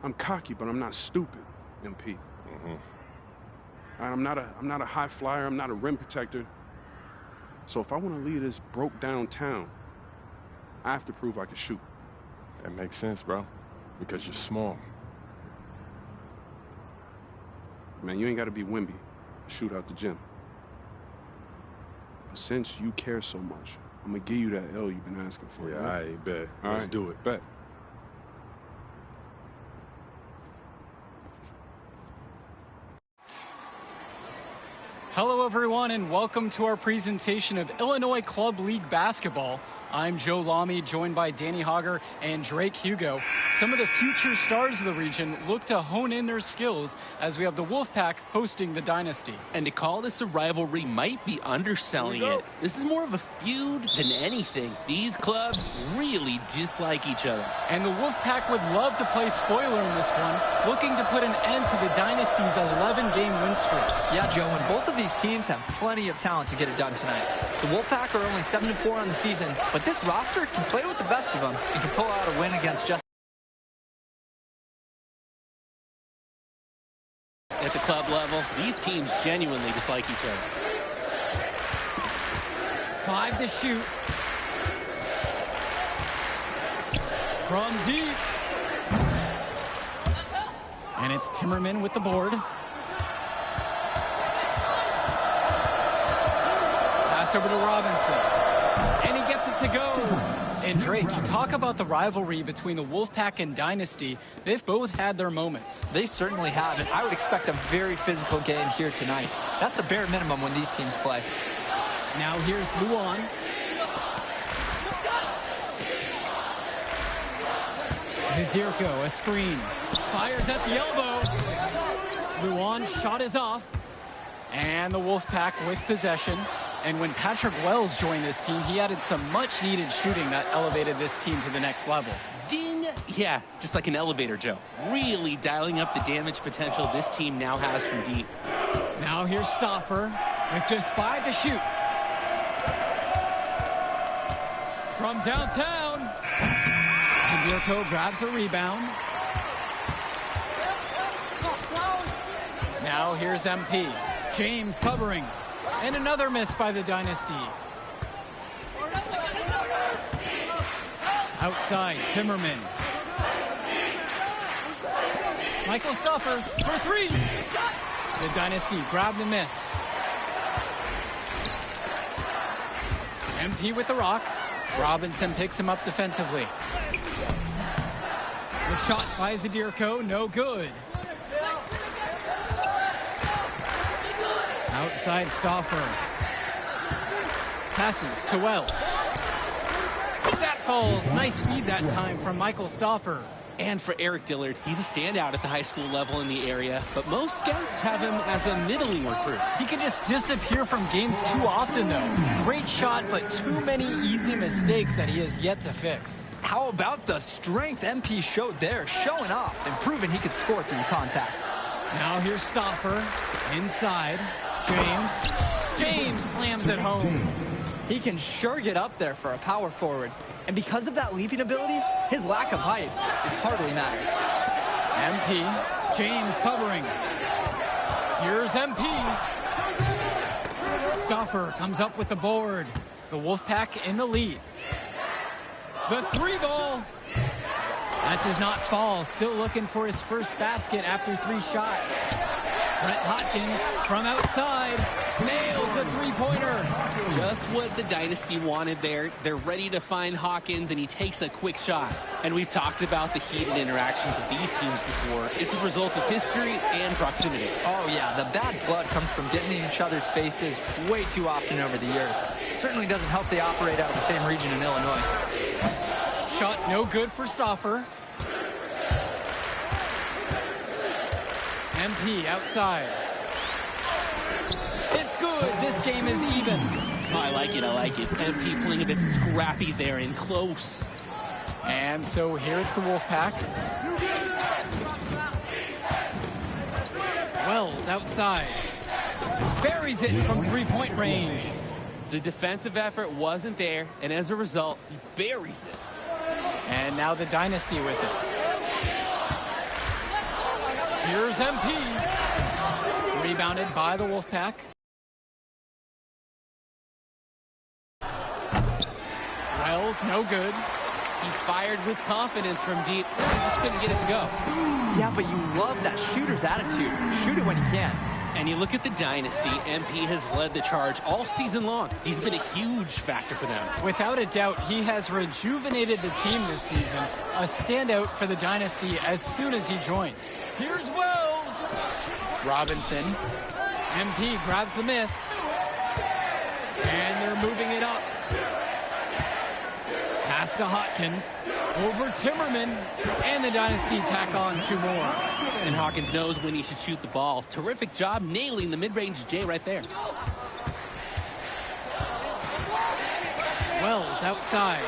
I'm cocky, but I'm not stupid, MP. Mm-hmm. I'm not a high flyer. I'm not a rim protector. So if I want to lead this broke down town, I have to prove I can shoot. That makes sense, bro. Because you're small. Man, you ain't got to be Wimby to shoot out the gym. But since you care so much, I'm going to give you that L you've been asking for. Yeah, right? I bet. All Let's right, do it. Bet. Hello, everyone, and welcome to our presentation of Illinois Club League Basketball. I'm Joe Lamy, joined by Danny Hogger and Drake Hugo. Some of the future stars of the region look to hone in their skills as we have the Wolfpack hosting the Dynasty. And to call this a rivalry might be underselling it. This is more of a feud than anything. These clubs really dislike each other. And the Wolfpack would love to play spoiler in this one, looking to put an end to the Dynasty's 11-game win streak. Yeah, Joe, and both of these teams have plenty of talent to get it done tonight. The Wolfpack are only 7-4 on the season, but this roster can play with the best of them and can pull out a win against just... At the club level, these teams genuinely dislike each other. 5 to shoot. From deep. And it's Timmerman with the board. Pass over to Robinson. And he gets it to go. And Drake, you talk about the rivalry between the Wolfpack and Dynasty. They've both had their moments. They certainly have, and I would expect a very physical game here tonight. That's the bare minimum when these teams play. Now here's Luan. Zdirko, a screen. Fires at the elbow. Luan shot is off. And the Wolfpack with possession. And when Patrick Wells joined this team, he added some much-needed shooting that elevated this team to the next level. Ding! Yeah, just like an elevator, Joe. Really dialing up the damage potential this team now has from deep. Now here's Stoffer with just 5 to shoot. From downtown, Zdirko grabs the rebound. Now here's MP. James covering. And another miss by the Dynasty. Outside, Timmerman. Michael Stoffer for 3. The Dynasty grab the miss. MP with the rock. Robinson picks him up defensively. The shot by Zdirko, no good. Outside Stoffer. Passes to Wells. That falls. Nice feed that time from Michael Stoffer. And for Eric Dillard, he's a standout at the high school level in the area, but most scouts have him as a middling recruit. He can just disappear from games too often, though. Great shot, but too many easy mistakes that he has yet to fix. How about the strength MP showed there, showing off and proving he could score through contact. Now here's Stoffer. Inside. James slams it home. He can sure get up there for a power forward. And because of that leaping ability, his lack of height, it hardly matters. MP, James covering. Here's MP. Stoffer comes up with the board. The Wolfpack in the lead. The 3 ball. That does not fall. Still looking for his first basket after 3 shots. Brett Hotkins from outside nails the 3-pointer. Just what the Dynasty wanted there. They're ready to find Hawkins, and he takes a quick shot. And we've talked about the heated interactions of these teams before. It's a result of history and proximity. Oh, yeah. The bad blood comes from getting in each other's faces way too often over the years. Certainly doesn't help they operate out of the same region in Illinois. Shot no good for Stoffer. MP outside. It's good. This game is even. Oh, I like it. I like it. MP playing a bit scrappy there and close. And so here it's the Wolfpack. Wells outside. Buries it from 3-point range. The defensive effort wasn't there, and as a result, he buries it. And now the Dynasty with it. Here's MP. Rebounded by the Wolfpack. Wells, no good. He fired with confidence from deep. He just couldn't get it to go. Yeah, but you love that shooter's attitude. Shoot it when you can. And you look at the dynasty, MP has led the charge all season long. He's been a huge factor for them. Without a doubt, he has rejuvenated the team this season. A standout for the dynasty as soon as he joined. Here's Wells. Robinson. MP grabs the miss. And they're moving it up. Pass to Hopkins. Over Timmerman. And the dynasty tack on 2 more. And Hawkins knows when he should shoot the ball. Terrific job nailing the mid-range J right there. Wells outside.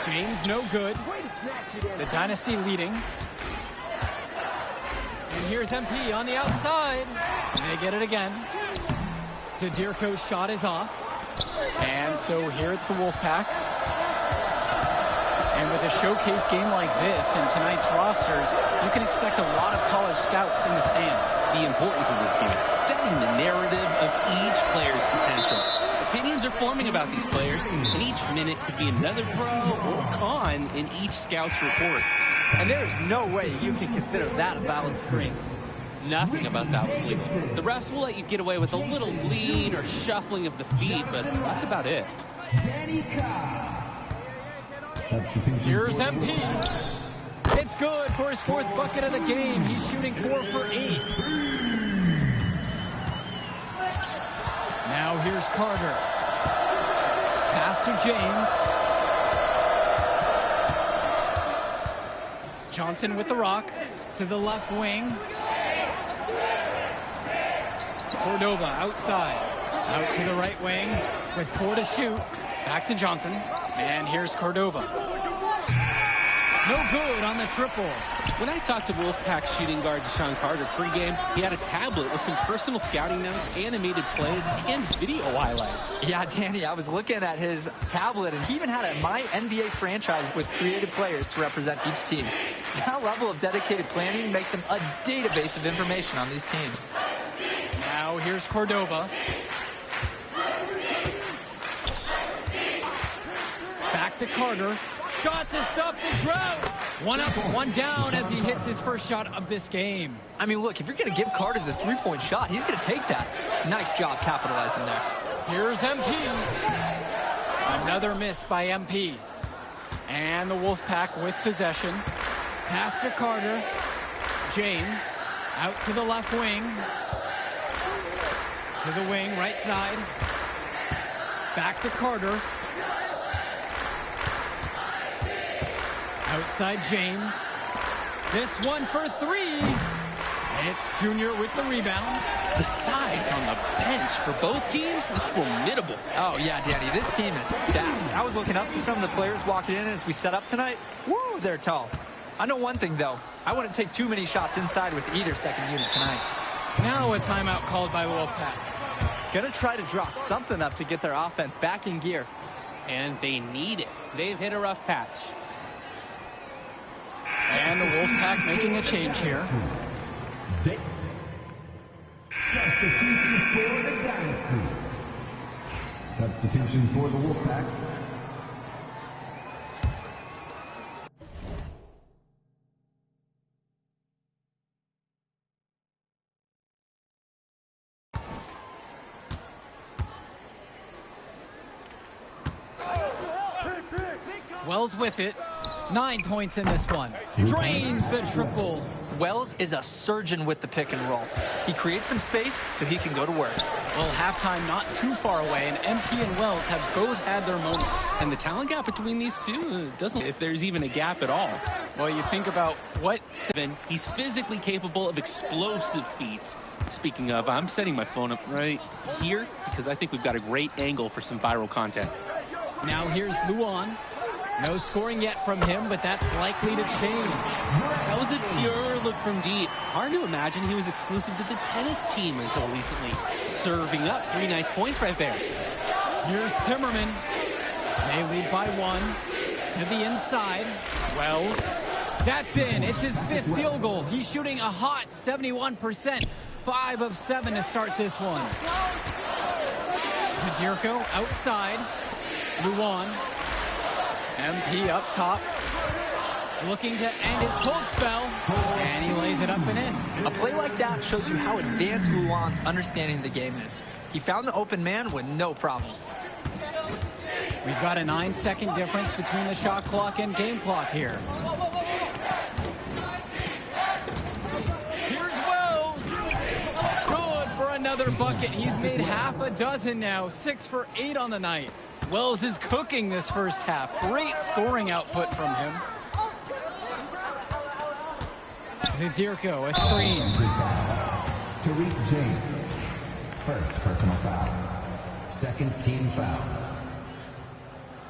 James no good. The dynasty leading. And here's MP on the outside. And they get it again. Zadirko's shot is off. And so here it's the Wolfpack. And with a showcase game like this in tonight's rosters, you can expect a lot of college scouts in the stands. The importance of this game, setting the narrative of each player's potential. Opinions are forming about these players, and each minute could be another pro or con in each scout's report. And there is no way you can consider that a valid screen. Nothing about that was legal. The refs will let you get away with a little lean or shuffling of the feet, but that's about it. Here's MP. It's good for his 4th bucket of the game. He's shooting 4 for 8. Now here's Carter. Pass to James. Johnson with the rock to the left wing. Cordova outside. Out to the right wing with 4 to shoot. Back to Johnson. And here's Cordova. No good on the triple. When I talked to Wolfpack shooting guard Deshaun Carter pregame, he had a tablet with some personal scouting notes, animated plays, and video highlights. Yeah, Danny, I was looking at his tablet, and he even had a My NBA franchise with creative players to represent each team. That level of dedicated planning makes him a database of information on these teams. Now here's Cordova. Back to Carter. Shot to stop the drought. 1 up, 1 down as he hits his first shot of this game. I mean, look, if you're going to give Carter the 3-point shot, he's going to take that. Nice job capitalizing there. Here's MP. Another miss by MP. And the Wolfpack with possession. Pass to Carter. James out to the left wing. To the wing, right side. Back to Carter. Outside James. This one for 3. It's Junior with the rebound. The size on the bench for both teams is formidable. Oh, yeah, Danny, this team is stacked. I was looking up to some of the players walking in as we set up tonight. Woo, they're tall. I know one thing, though. I wouldn't take too many shots inside with either second unit tonight. Now a timeout called by the Wolfpack. Gonna try to draw something up to get their offense back in gear. And they need it. They've hit a rough patch. And the Wolfpack making a change here. Substitution for the Dynasty. Substitution for the Wolfpack. Wells with it. 9 points in this one. Drains the triple. Wells is a surgeon with the pick and roll. He creates some space so he can go to work. Well, halftime not too far away, and MP and Wells have both had their moments. And the talent gap between these two doesn't, if there's even a gap at all. Well, you think about what... He's physically capable of explosive feats. Speaking of, I'm setting my phone up right here because I think we've got a great angle for some viral content. Now here's Luan. No scoring yet from him, but that's likely to change. That was a pure look from deep. Hard to imagine he was exclusive to the tennis team until recently. Serving up 3 nice points right there. Here's Timmerman. They lead by 1. To the inside. Wells. That's in. It's his 5th field goal. He's shooting a hot 71%. 5 of 7 to start this one. Zadirko outside. Luan. MP up top. Looking to end his cold spell. And he lays it up and in. A play like that shows you how advanced Luan's understanding the game is. He found the open man with no problem. We've got a 9-second difference between the shot clock and game clock here. Here's Wells. Good for another bucket. He's made half a dozen now. 6 for 8 on the night. Wells is cooking this first half. Great scoring output from him. Zadirko, a screen. Tariq James. First personal foul. Second team foul.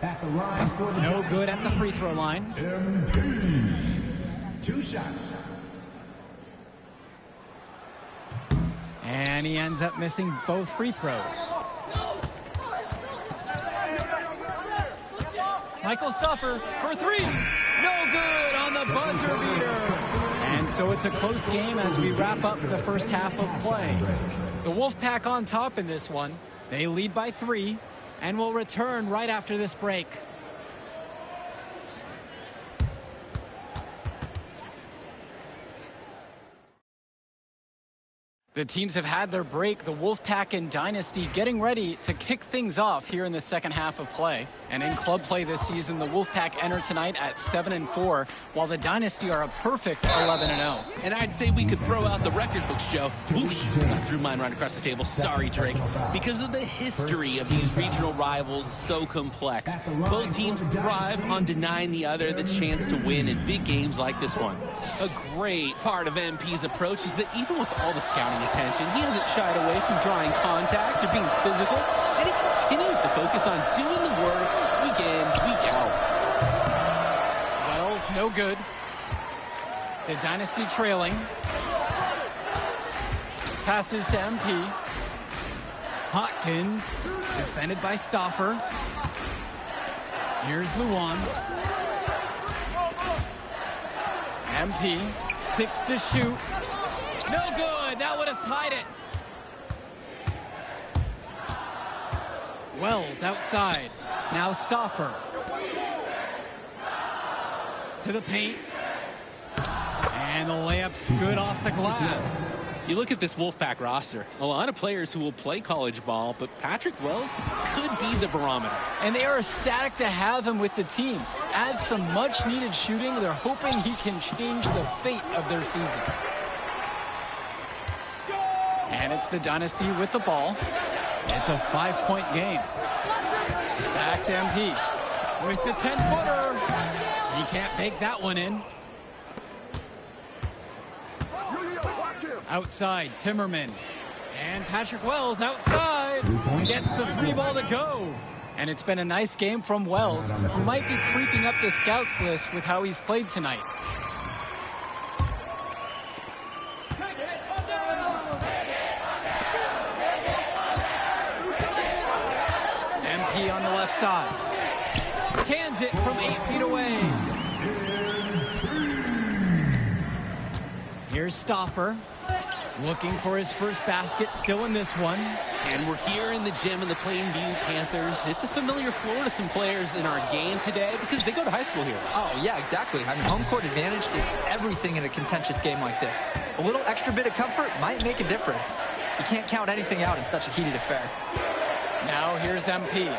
At the line for the no good at the free throw line. MP. 2 shots. And he ends up missing both free throws. Michael Stuffer for 3. No good on the buzzer beater. And so it's a close game as we wrap up the first half of play. The Wolfpack on top in this one. They lead by 3 and will return right after this break. The teams have had their break. The Wolfpack and Dynasty getting ready to kick things off here in the second half of play. And in club play this season, the Wolfpack enter tonight at 7-4, while the Dynasty are a perfect 11-0. And I'd say we could throw out the record books, Joe. Whoosh, I threw mine right across the table. Sorry, Drake. Because of the history of these regional rivals is so complex. Both teams thrive on denying the other the chance to win in big games like this one. A great part of MP's approach is that even with all the scouting attention, he hasn't shied away from drawing contact or being physical, and he continues to focus on doing the work week in, week out. Wells, no good. The Dynasty trailing. Passes to MP. Hopkins, defended by Stoffer. Here's Luan. MP, 6 to shoot. No good. That would have tied it. Wells outside. Now Stoffer. To the paint. And the layup's good off the glass. You look at this Wolfpack roster, a lot of players who will play college ball, but Patrick Wells could be the barometer. And they are ecstatic to have him with the team. Adds some much-needed shooting. They're hoping he can change the fate of their season. And it's the Dynasty with the ball. It's a 5-point game. Back to MP with the 10-footer. He can't bake that one in. Outside, Timmerman. And Patrick Wells outside. Gets the 3 ball to go. And it's been a nice game from Wells, who might be creeping up the scouts list with how he's played tonight. MP on the left side. Cans it from 8 feet away. Here's Stoffer. Looking for his first basket, still in this one. And we're here in the gym of the Plainview Panthers. It's a familiar floor to some players in our game today because they go to high school here. Oh, yeah, exactly. I mean, home court advantage is everything in a contentious game like this. A little extra bit of comfort might make a difference. You can't count anything out in such a heated affair. Now here's MP.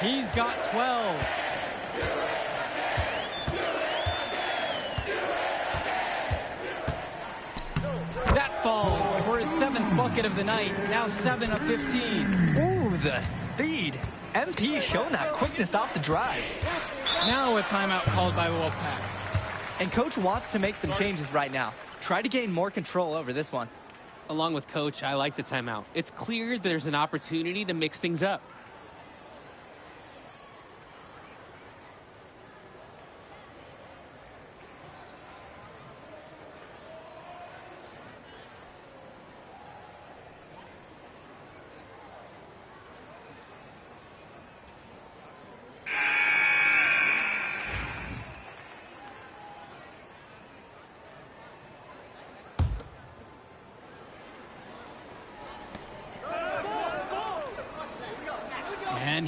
He's got 12. That falls for his 7th bucket of the night. Now 7 of 15. Ooh, the speed. MP showing that quickness off the drive. Now a timeout called by the Wolfpack. And Coach wants to make some changes right now. Try to gain more control over this one. Along with Coach, I like the timeout. It's clear there's an opportunity to mix things up.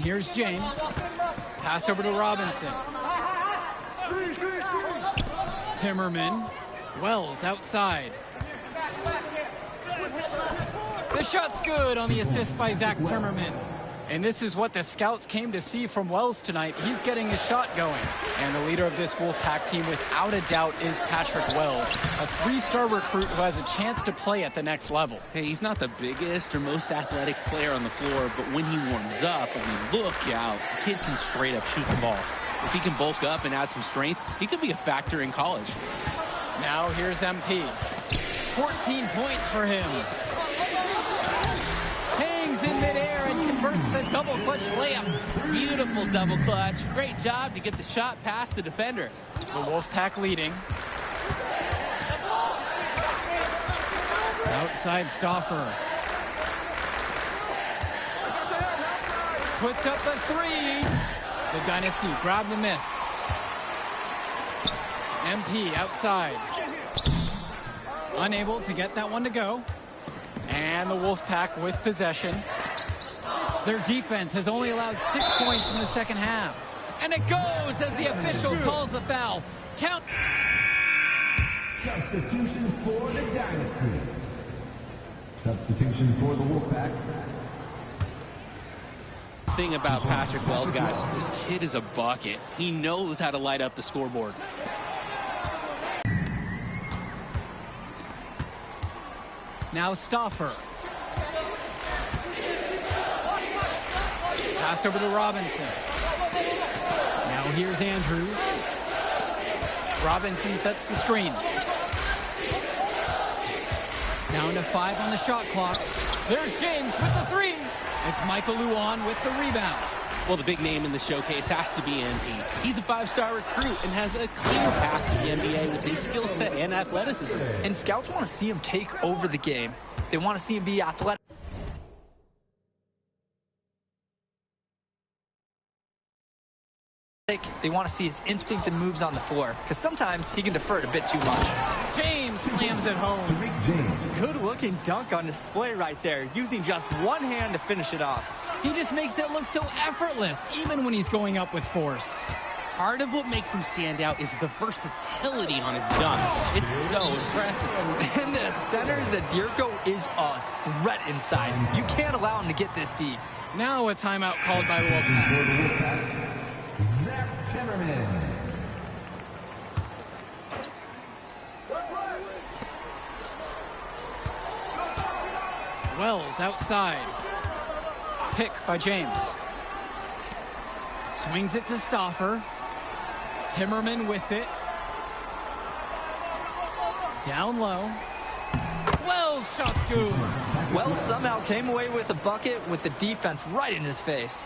here's James. Pass over to Robinson. Timmerman. Wells outside. The shot's good on the assist by Zach Timmerman. And this is what the scouts came to see from Wells tonight. He's getting his shot going. And the leader of this Wolfpack team, without a doubt, is Patrick Wells, a 3-star recruit who has a chance to play at the next level. Hey, he's not the biggest or most athletic player on the floor, but when he warms up, I mean, look out. The kid can straight up shoot the ball. If he can bulk up and add some strength, he could be a factor in college. Now here's MP. 14 points for him. Hangs in midair and converts the double clutch layup. Beautiful double clutch. Great job to get the shot past the defender. The Wolfpack leading. Outside Stauffer. Puts up the three. The Dynasty grab the miss. MP outside. Unable to get that one to go. And the Wolfpack with possession. Their defense has only allowed 6 points in the second half. And it goes as the official calls the foul. Count. Substitution for the Dynasty. Substitution for the Wolfpack. Thing about Patrick Wells, guys, this kid is a bucket. He knows how to light up the scoreboard. Now Stauffer. Pass over to Robinson. Now here's Andrews. Robinson sets the screen. Down to 5 on the shot clock. There's James with the three. It's Michael Luan with the rebound. Well, the big name in the showcase has to be MP. He's a 5-star recruit and has a clear path to the NBA with his skill set and athleticism. And scouts want to see him take over the game. They want to see him be athletic. They want to see his instinct and moves on the floor, because sometimes he can defer it a bit too much. James slams it home. Good-looking dunk on display right there, using just one hand to finish it off. He just makes it look so effortless, even when he's going up with force. Part of what makes him stand out is the versatility on his dunk. It's so impressive. And the center, Zadirko, is a threat inside. You can't allow him to get this deep. Now a timeout called by Wolfpack. Zach Timmerman. Wells outside. Picks by James. Swings it to Stauffer. Timmerman with it. Down low. Wells shot's good. Wells somehow came away with a bucket with the defense right in his face.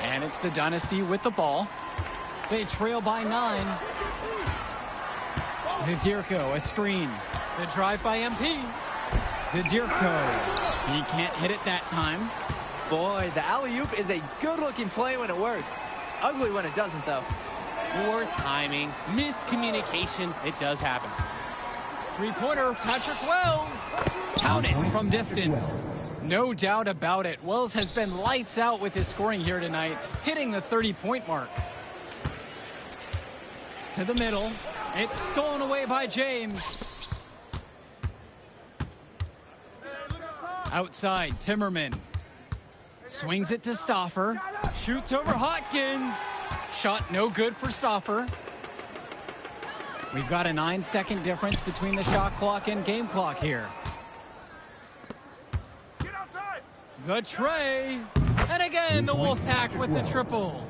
And it's the Dynasty with the ball. They trail by 9. Zadirko, a screen. The drive by MP. Zadirko. He can't hit it that time. Boy, the alley-oop is a good-looking play when it works. Ugly when it doesn't, though. Poor timing, miscommunication, it does happen. Three-pointer, Patrick Wells. Count it from distance. No doubt about it. Wells has been lights out with his scoring here tonight, hitting the 30-point mark. To the middle. It's stolen away by James. Outside, Timmerman. Swings it to Stauffer. Shoots over Hopkins. Shot no good for Stauffer. We've got a 9-second difference between the shot clock and game clock here. Get outside! The tray. And again, the Wolfpack with the triple.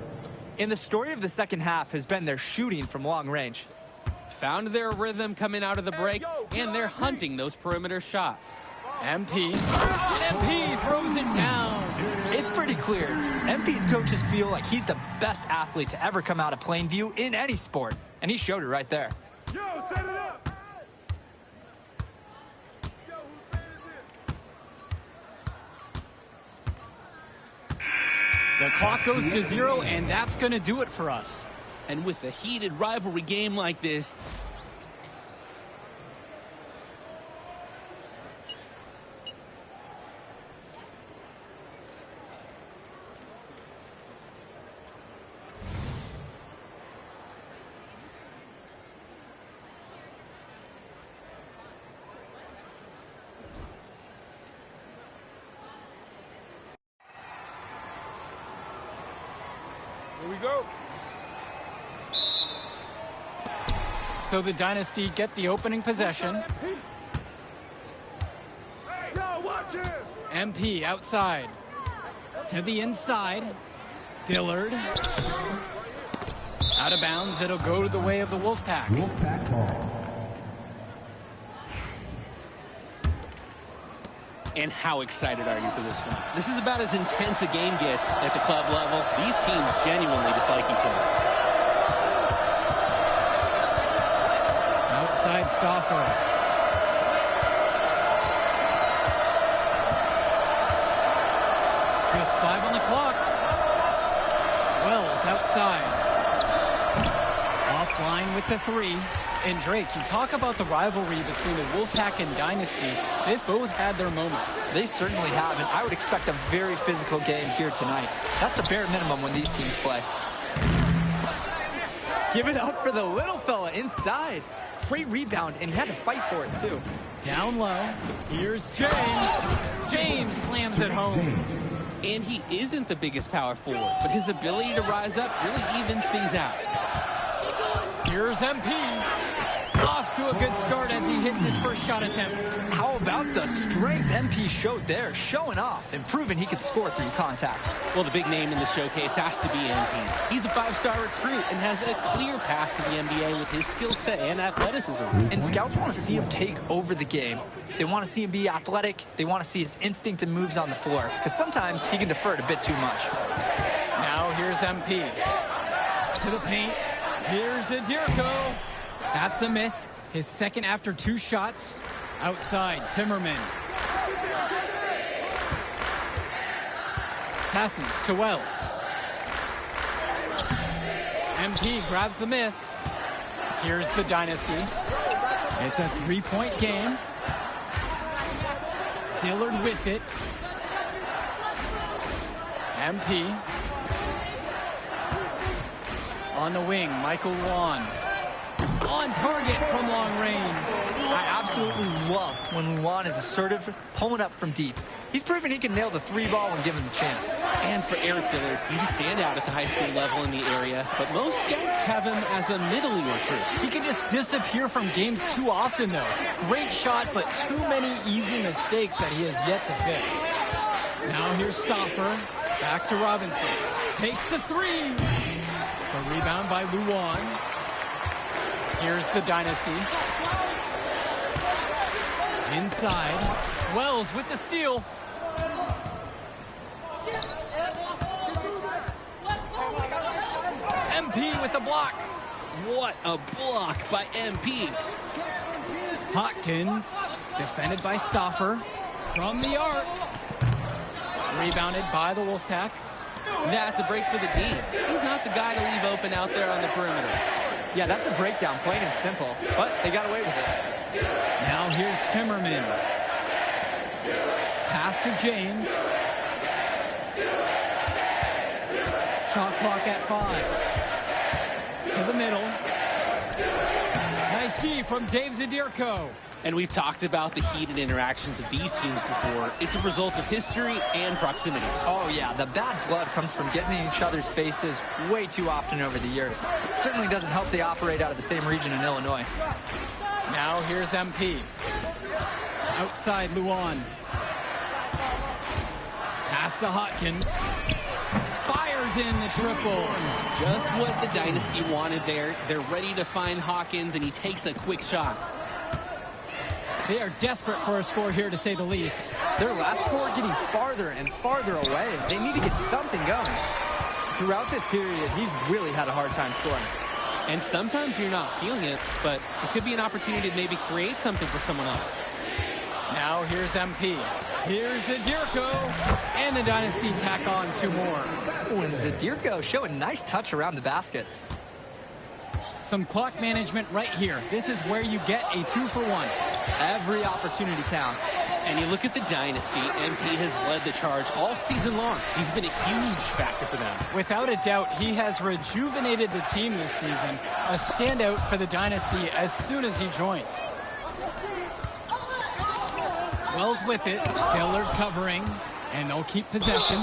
And the story of the second half has been their shooting from long range. Found their rhythm coming out of the break, and they're hunting those perimeter shots. MP. MP throws it down. It's pretty clear. MP's coaches feel like he's the best athlete to ever come out of Plainview in any sport. And he showed it right there. Yo, set it up! The clock goes to 0, and that's going to do it for us. And with a heated rivalry game like this, go. So the Dynasty get the opening possession. MP outside. To the inside. Dillard. Out of bounds. It'll go to the way of the Wolfpack. Wolfpack ball. And how excited are you for this one? This is about as intense a game gets at the club level. These teams genuinely dislike each other. Outside Stauffer. Just 5 on the clock. Wells outside. Offline with the 3. And Drake, you talk about the rivalry between the Wolfpack and Dynasty. They've both had their moments. They certainly have, and I would expect a very physical game here tonight. That's the bare minimum when these teams play. Give it up for the little fella inside. Great rebound, and he had to fight for it, too. Down low. Here's James. James slams it home. And he isn't the biggest power forward, but his ability to rise up really evens things out. Here's MP. Off to a good start as he hits his first shot attempt. How about the strength MP showed there, showing off and proving he could score through contact. Well, the big name in the showcase has to be MP. He's a 5-star recruit and has a clear path to the NBA with his skill set and athleticism. And scouts want to see him take over the game. They want to see him be athletic. They want to see his instinct and moves on the floor, because sometimes he can defer it a bit too much. Now here's MP. To the paint. Here's Adirko. That's a miss. His second after 2 shots. Outside, Timmerman. Passes to Wells. MP grabs the miss. Here's the Dynasty. It's a 3-point game. Dillard with it. MP. On the wing, Michael Luan. On target from long range. I absolutely love when Luan is assertive, pulling up from deep. He's proven he can nail the 3-ball when given the chance. And for Eric Dillard, he's a standout at the high school level in the area, but most scouts have him as a middling recruit. He can just disappear from games too often, though. Great shot, but too many easy mistakes that he has yet to fix. Now here's Stauffer. Back to Robinson. Takes the 3. The rebound by Luan. Here's the Dynasty. Inside. Wells with the steal. MP with the block. What a block by MP. Hopkins, defended by Stauffer. From the arc. Rebounded by the Wolfpack. That's a break for the D. He's not the guy to leave open out there on the perimeter. Yeah, that's a breakdown, plain and simple. But they got away with it. Now here's Timmerman. Pass to James. Shot clock at 5. To the middle. Nice D from Dave Zadirko. And we've talked about the heated interactions of these teams before. It's a result of history and proximity. Oh, yeah, the bad blood comes from getting in each other's faces way too often over the years. Certainly doesn't help they operate out of the same region in Illinois. Now here's MP. Outside Luan. Pass to Hopkins. Fires in the triple. Just what the Dynasty wanted there. They're ready to find Hawkins, and he takes a quick shot. They are desperate for a score here, to say the least. Their last score getting farther and farther away. They need to get something going. Throughout this period, he's really had a hard time scoring. And sometimes you're not feeling it, but it could be an opportunity to maybe create something for someone else. Now here's MP. Here's Zadirko. And the Dynasty tack on 2 more. Oh, and Zadirko showing a nice touch around the basket. Some clock management right here. This is where you get a 2-for-1. Every opportunity counts. And you look at the Dynasty, MP has led the charge all season long. He's been a huge factor for them. Without a doubt, he has rejuvenated the team this season. A standout for the Dynasty as soon as he joined. Wells with it. Dillard covering. And they'll keep possession.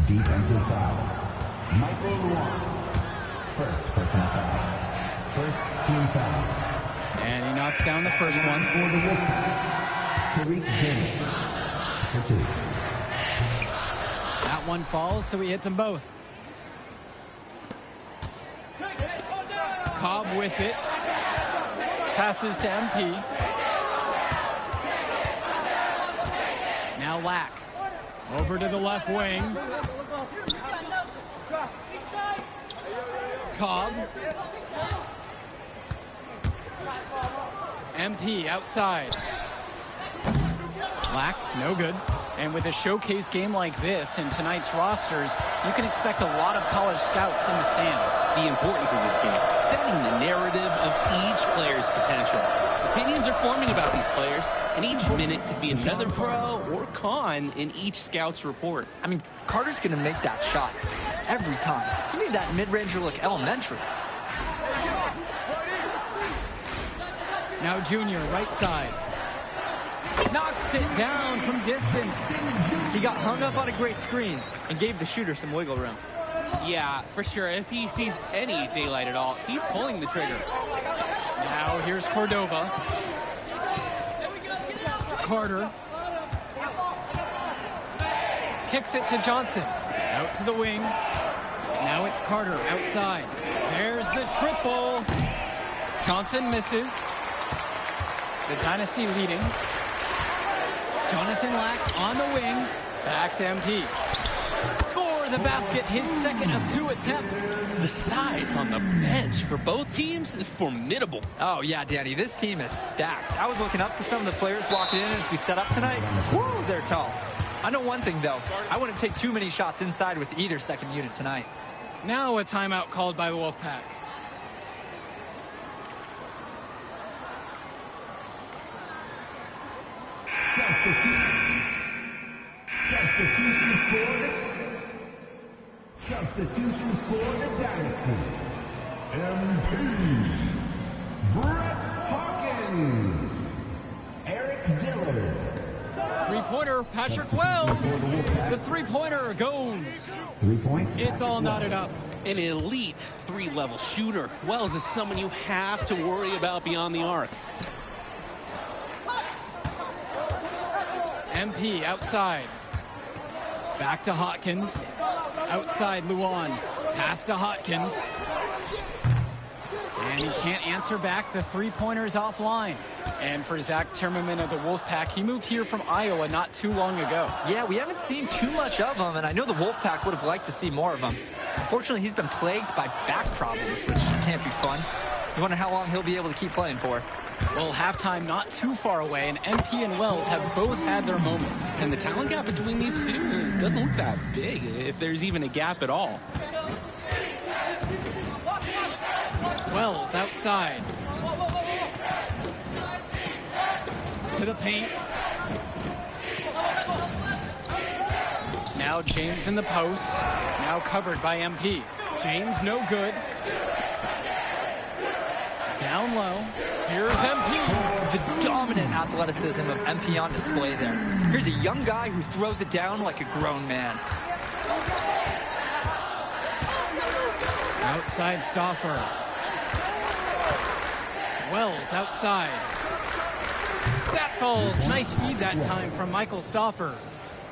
Defensive foul. Michael Luan. First personal foul. First team foul. And he knocks down the first one. For the Wolfpack, Tariq James for 2. That one falls, so he hits them both. Cobb with it. Passes to MP. Now Lack. Over to the left wing. Cobb. MP outside. Lack, no good. And with a showcase game like this in tonight's rosters, you can expect a lot of college scouts in the stands. The importance of this game, setting the narrative of each player's potential. Opinions are forming about these players, and each minute could be another pro or con in each scout's report. I mean, Carter's going to make that shot every time. He made that mid-ranger look elementary. Now Junior, right side. Knocks it down from distance. He got hung up on a great screen and gave the shooter some wiggle room. Yeah, for sure. If he sees any daylight at all, he's pulling the trigger. Now here's Cordova. Carter. Kicks it to Johnson. Out to the wing. Now it's Carter outside. There's the triple. Johnson misses. The Dynasty leading. Jonathan Lack on the wing. Back to MP. Score the basket, his second of 2 attempts. The size on the bench for both teams is formidable. Oh, yeah, Danny, this team is stacked. I was looking up to some of the players walking in as we set up tonight. Woo, they're tall. I know one thing, though. I wouldn't take too many shots inside with either second unit tonight. Now a timeout called by the Wolfpack. Substitution for the Dynasty. MP. Brett Hawkins. Eric Dillard. Three-pointer, Patrick Wells. The three-pointer goes. 3 points. It's all knotted up. An elite 3-level shooter. Wells is someone you have to worry about beyond the arc. MP outside. Back to Hawkins. Outside Luan. Pass to Hawkins. And he can't answer back. The three-pointer's offline. And for Zach Timmerman of the Wolfpack, he moved here from Iowa not too long ago. Yeah, we haven't seen too much of him, and I know the Wolfpack would have liked to see more of him. Unfortunately, he's been plagued by back problems, which can't be fun. You wonder how long he'll be able to keep playing for. Well, halftime not too far away, and MP and Wells have both had their moments. And the talent gap between these two doesn't look that big, if there's even a gap at all. Wells outside. To the paint. Now James in the post. Now covered by MP. James no good. Down low. Here's MP. The dominant athleticism of MP on display there. Here's a young guy who throws it down like a grown man. Outside Stauffer. Wells outside. That falls. Nice feed that time from Michael Stauffer.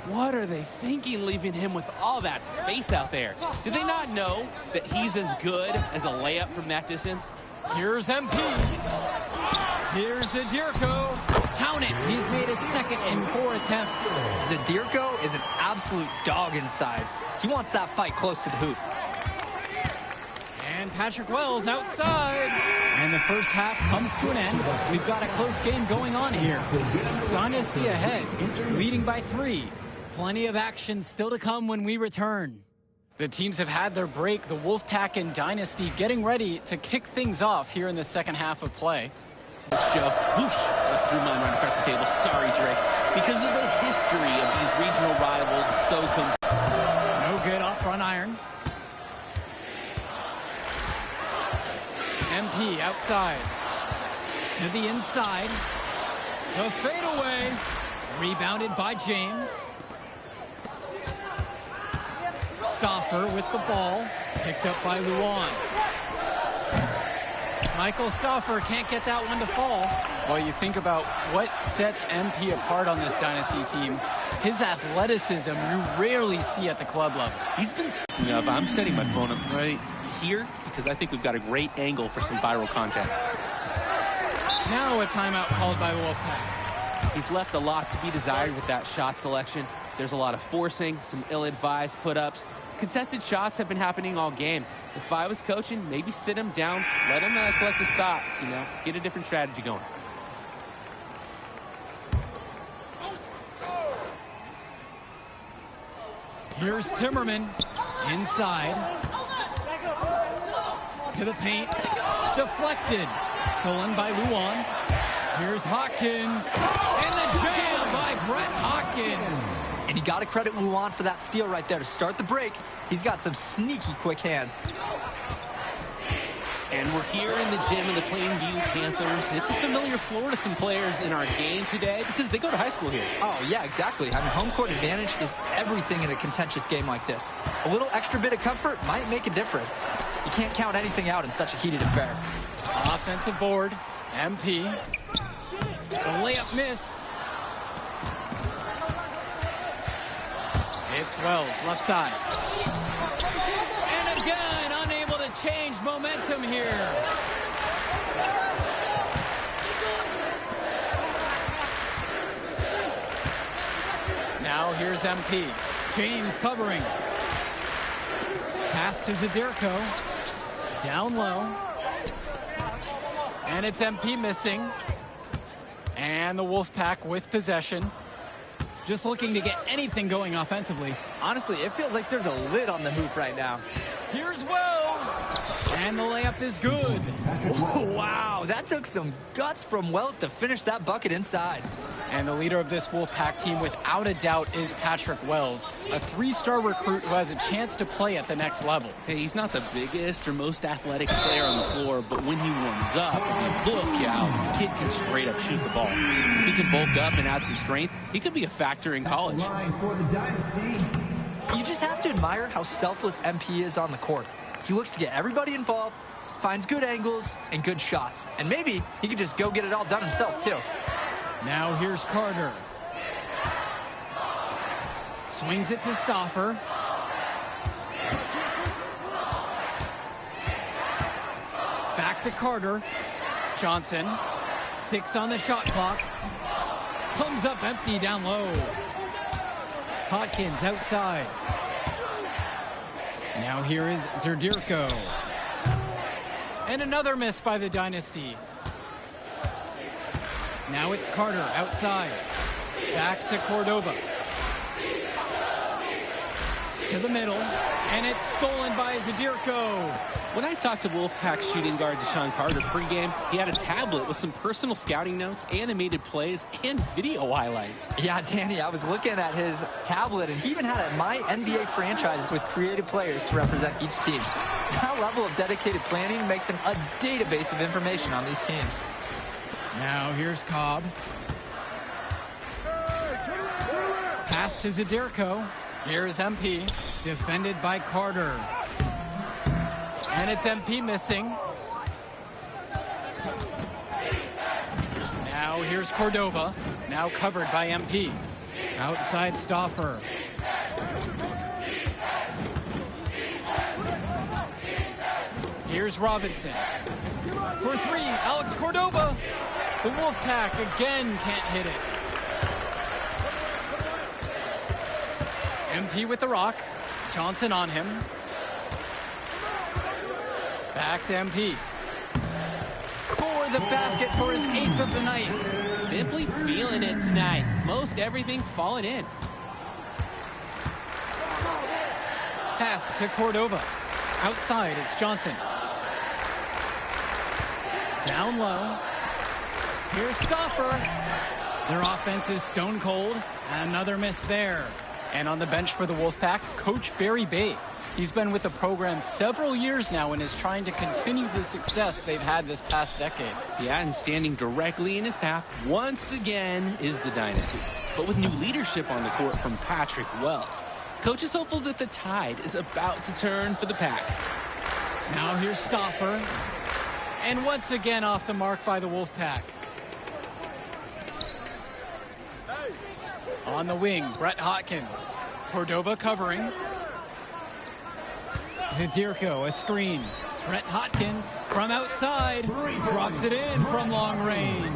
What are they thinking, leaving him with all that space out there? Do they not know that he's as good as a layup from that distance? Here's MP. Here's Zadirko. Count it. He's made his second in 4 attempts. Zadirko is an absolute dog inside. He wants that fight close to the hoop. And Patrick Wells outside. And the first half comes to an end. We've got a close game going on here. Dynasty ahead, leading by 3. Plenty of action still to come when we return. The teams have had their break. The Wolfpack and Dynasty getting ready to kick things off here in the second half of play. Joe, whoosh, I threw mine right across the table. Sorry, Drake. Because of the history of these regional rivals, so no good off front iron. MP outside. To the inside. The fadeaway. Rebounded by James. Stauffer with the ball. Picked up by Luan. Michael Stauffer can't get that one to fall. Well, you think about what sets MP apart on this Dynasty team. His athleticism you rarely see at the club level. He's been speaking of, I'm setting my phone up right here because I think we've got a great angle for some viral content. Now a timeout called by the Wolfpack. He's left a lot to be desired with that shot selection. There's a lot of forcing, some ill-advised put-ups. Contested shots have been happening all game. If I was coaching, maybe sit him down, let him collect his thoughts, get a different strategy going. Here's Timmerman inside to the paint, deflected, stolen by Luan. Here's Hawkins, and the jam by Brett Hawkins. And you got to credit Luan for that steal right there to start the break. He's got some sneaky quick hands. And we're here in the gym of the Plainview Panthers. It's a familiar floor to some players in our game today because they go to high school here. Oh, yeah, exactly. Having home court advantage is everything in a contentious game like this. A little extra bit of comfort might make a difference. You can't count anything out in such a heated affair. Offensive board, MP. The layup missed. It's Wells, left side. And again, unable to change momentum here. Now here's MP. James covering. Pass to Zadirko. Down low. And it's MP missing. And the Wolfpack with possession. Just looking to get anything going offensively. Honestly, it feels like there's a lid on the hoop right now. Here's Wells. And the layup is good. Oh, wow, that took some guts from Wells to finish that bucket inside. And the leader of this Wolfpack team, without a doubt, is Patrick Wells, a three-star recruit who has a chance to play at the next level. Hey, he's not the biggest or most athletic player on the floor, but when he warms up, look out, the kid can straight up shoot the ball. If he can bulk up and add some strength, he could be a factor in college. For the Dynasty. You just have to admire how selfless MP is on the court. He looks to get everybody involved, finds good angles and good shots. And maybe he could just go get it all done himself, too. Now here's Carter. Swings it to Stauffer. Back to Carter. Johnson. 6 on the shot clock. Comes up empty down low. Hawkins outside. Now here is Zadirko. And another miss by the Dynasty. Now it's Carter outside. Back to Cordova. To the middle. And it's stolen by Zadirko. When I talked to Wolfpack shooting guard Deshaun Carter pregame, he had a tablet with some personal scouting notes, animated plays, and video highlights. Yeah, Danny, I was looking at his tablet, and he even had a My NBA franchise with creative players to represent each team. That level of dedicated planning makes him a database of information on these teams. Now here's Cobb. Pass to Zadirko. Here's MP. Defended by Carter. And it's MP missing. Now here's Cordova. Now covered by MP. Outside Stauffer. Here's Robinson. For 3, Alex Cordova. The Wolfpack again can't hit it. MP with the rock. Johnson on him. Back to MP. For the basket for his 8th of the night. Simply feeling it tonight. Most everything falling in. Pass to Cordova. Outside, it's Johnson. Down low. Here's Stauffer. Their offense is stone cold. Another miss there. And on the bench for the Wolfpack, Coach Barry Bay. He's been with the program several years now and is trying to continue the success they've had this past decade. Yeah, and standing directly in his path once again is the Dynasty. But with new leadership on the court from Patrick Wells, Coach is hopeful that the tide is about to turn for the Pack. Now here's Stauffer. And once again off the mark by the Wolfpack. On the wing, Brett Hotkins. Cordova covering. Zadirko, a screen. Brett Hotkins from outside. Drops it in from long range.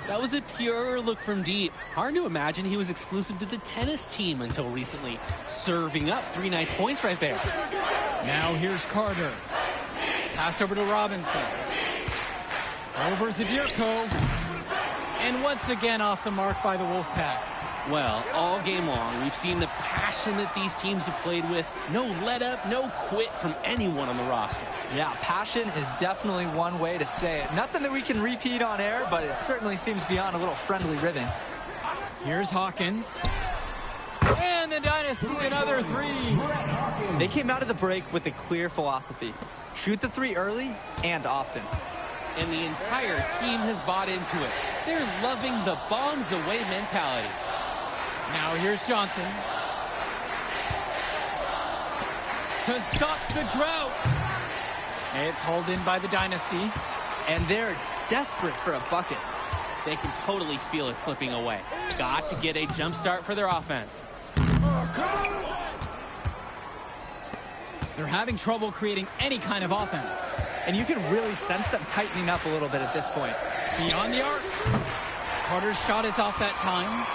That was a pure look from deep. Hard to imagine he was exclusive to the tennis team until recently. Serving up 3 nice points right there. Now here's Carter. Pass over to Robinson. Over Zadirko. And once again off the mark by the Wolfpack. Well, all game long, we've seen the passion that these teams have played with. No let up, no quit from anyone on the roster. Yeah, passion is definitely one way to say it. Nothing that we can repeat on air, but it certainly seems beyond a little friendly ribbon. Here's Hawkins. And the Dynasty, another 3. They came out of the break with a clear philosophy. Shoot the 3 early and often. And the entire team has bought into it. They're loving the bombs away mentality. Now here's Johnson. To stop the drought. It's hauled in by the Dynasty. And they're desperate for a bucket. They can totally feel it slipping away. Got to get a jump start for their offense. They're having trouble creating any kind of offense. And you can really sense them tightening up a little bit at this point. Beyond the arc. Carter's shot is off that time.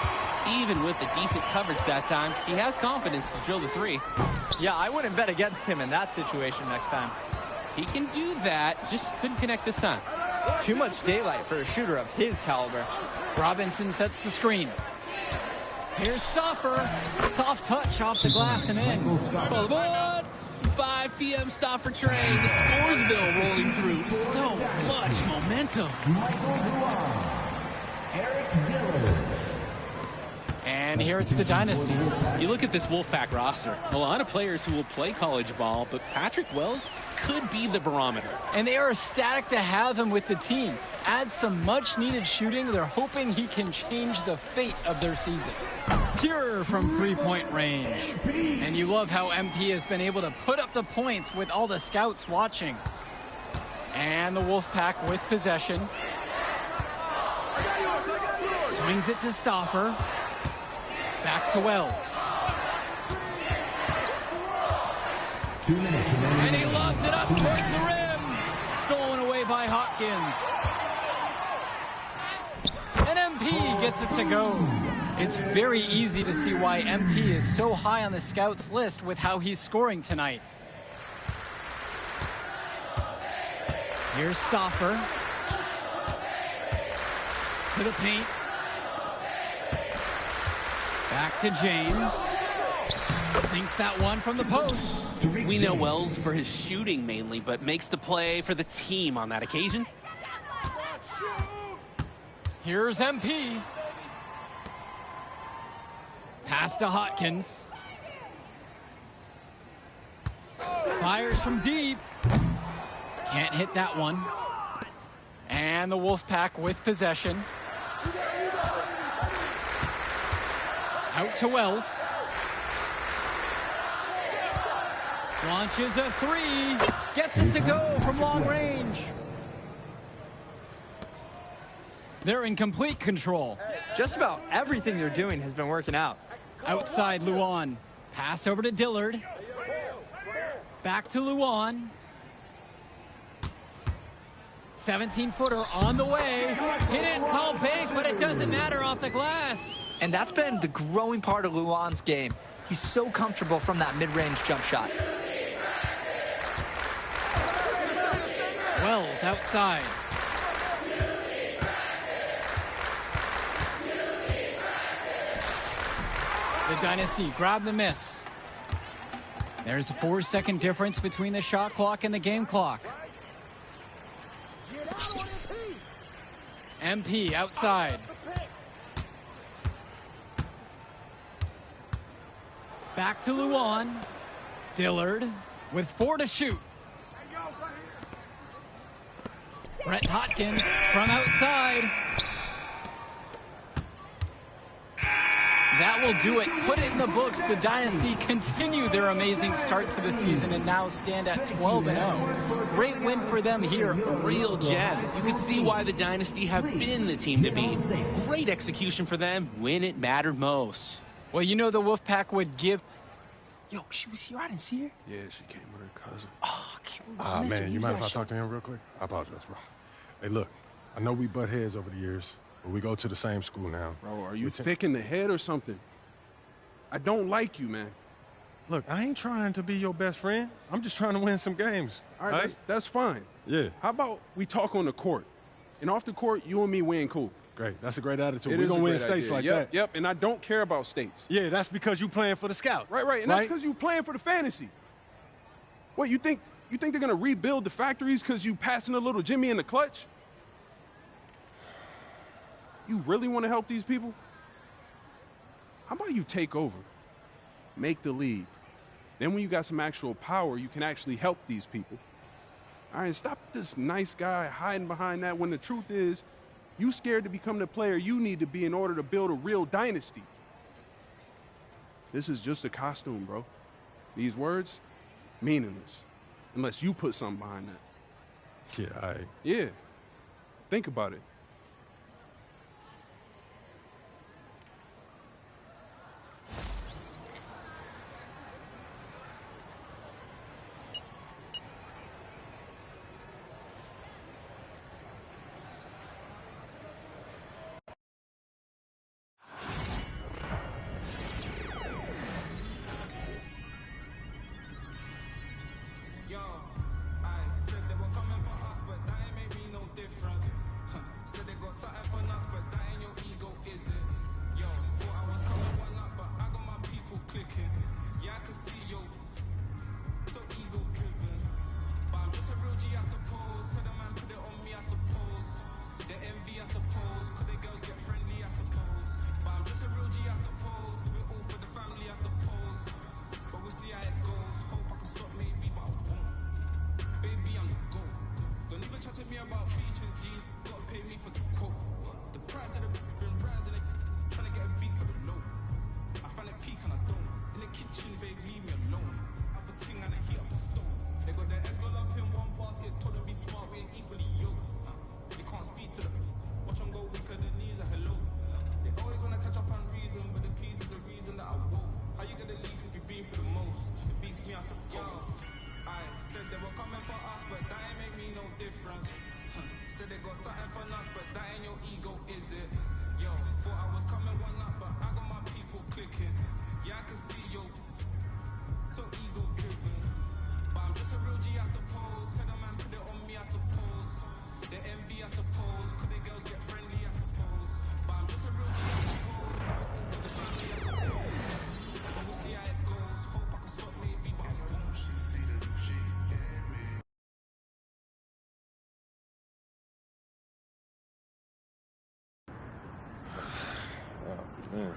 Even with the decent coverage that time, he has confidence to drill the 3. Yeah, I wouldn't bet against him in that situation next time. He can do that, just couldn't connect this time. Too much daylight for a shooter of his caliber. Robinson sets the screen. Here's Stoffer. Soft touch off the glass and in. Well, board. 5 p.m. Stoffer train. The Scoresville rolling through. So much momentum. And here it's the Dynasty. You look at this Wolfpack roster. A lot of players who will play college ball, but Patrick Wells could be the barometer. And they are ecstatic to have him with the team. Add some much-needed shooting. They're hoping he can change the fate of their season. Pure from three-point range. And you love how MP has been able to put up the points with all the scouts watching. And the Wolfpack with possession. Swings it to Stoffer. Back to Wells. 2 minutes remaining. And he lobs it up towards the rim. Stolen away by Hopkins. And MP gets it to go. It's very easy to see why MP is so high on the scouts list with how he's scoring tonight. Here's Stoffer. To the paint. Back to James. Sinks that one from the post. We know Wells for his shooting mainly, but makes the play for the team on that occasion. Here's MP. Pass to Hotkins. Fires from deep. Can't hit that one. And the Wolfpack with possession. Out to Wells. Launches a 3. Gets it to go from long range. They're in complete control. Just about everything they're doing has been working out. Outside Luan. Pass over to Dillard. Back to Luan. 17-footer on the way. He didn't call big, but it doesn't matter off the glass. And that's been the growing part of Luan's game. He's so comfortable from that mid-range jump shot. Wells outside. The Dynasty grab the miss. There's a 4-second difference between the shot clock and the game clock. MP outside. Back to Luan. Dillard with 4 to shoot. Brett Hotkins from outside. That will do it. Put it in the books. The Dynasty continue their amazing start to the season and now stand at 12-0. Great win for them here. Real gem. You can see why the Dynasty have been the team to beat. Great execution for them when it mattered most. Well, you know the Wolfpack would give... Yo, she was here. I didn't see her. Yeah, she came with her cousin. Oh, I can't believe I missed her. Man, you mind if I talk to him real quick? I apologize, bro. Hey, look, I know we butt heads over the years, but we go to the same school now. Bro, are you thick in the head or something? I don't like you, man. Look, I ain't trying to be your best friend. I'm just trying to win some games. All right, that's fine. Yeah. How about we talk on the court? And off the court, you and me win cool. Great. That's a great attitude. We're going to win states like that. Yep, and I don't care about states. Yeah, that's because you playing for the Scouts. Right, and that's because you playing for the fantasy. What, you think they're going to rebuild the factories because you passing a little Jimmy in the clutch? You really want to help these people? How about you take over, make the league? Then when you got some actual power, you can actually help these people. All right, stop this nice guy hiding behind that when the truth is, you scared to become the player you need to be in order to build a real dynasty. This is just a costume, bro. These words, meaningless, unless you put something behind that. Yeah, think about it. Said they got something for us, but that ain't your ego, is it? Yo, thought I was coming one up, but I got my people clicking. Yeah, I can see yo, so ego driven. But I'm just a real G, I suppose. Tell the man, put it on me, I suppose. The envy, I suppose. Could the girls get friendly, I suppose. But I'm just a real G, I suppose. Do it all for the family, I suppose. But we'll see how it goes. Hope I can stop maybe, but I won't. She see the G in me. Man.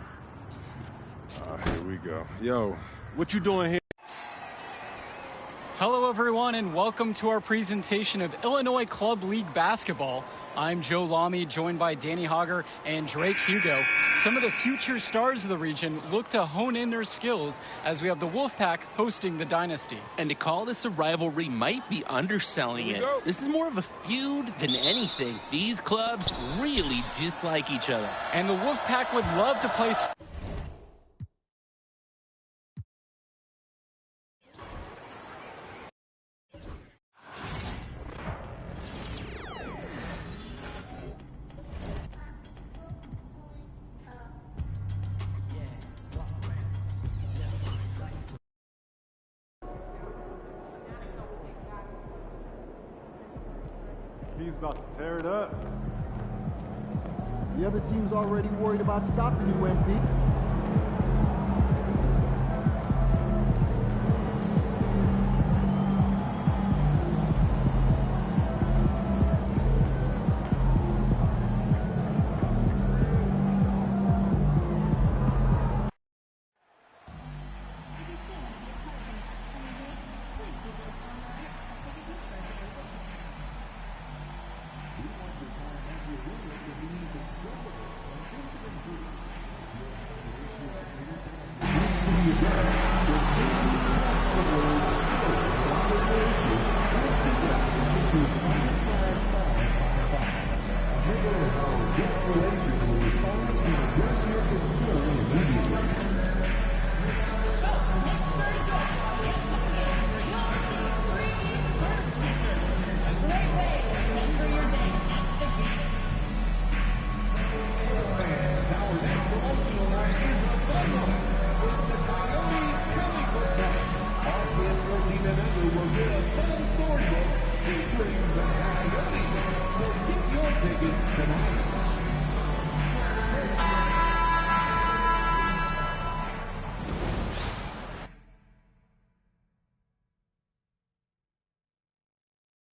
Here we go. Yo, what you doing here? Hello, everyone, and welcome to our presentation of Illinois Club League Basketball. I'm Joe Lamy, joined by Danny Hogger and Drake Hugo. Some of the future stars of the region look to hone in their skills as we have the Wolfpack hosting the Dynasty. And to call this a rivalry might be underselling it. This is more of a feud than anything. These clubs really dislike each other. And the Wolfpack would love to play... He's about to tear it up. The other team's already worried about stopping you, MP. Together.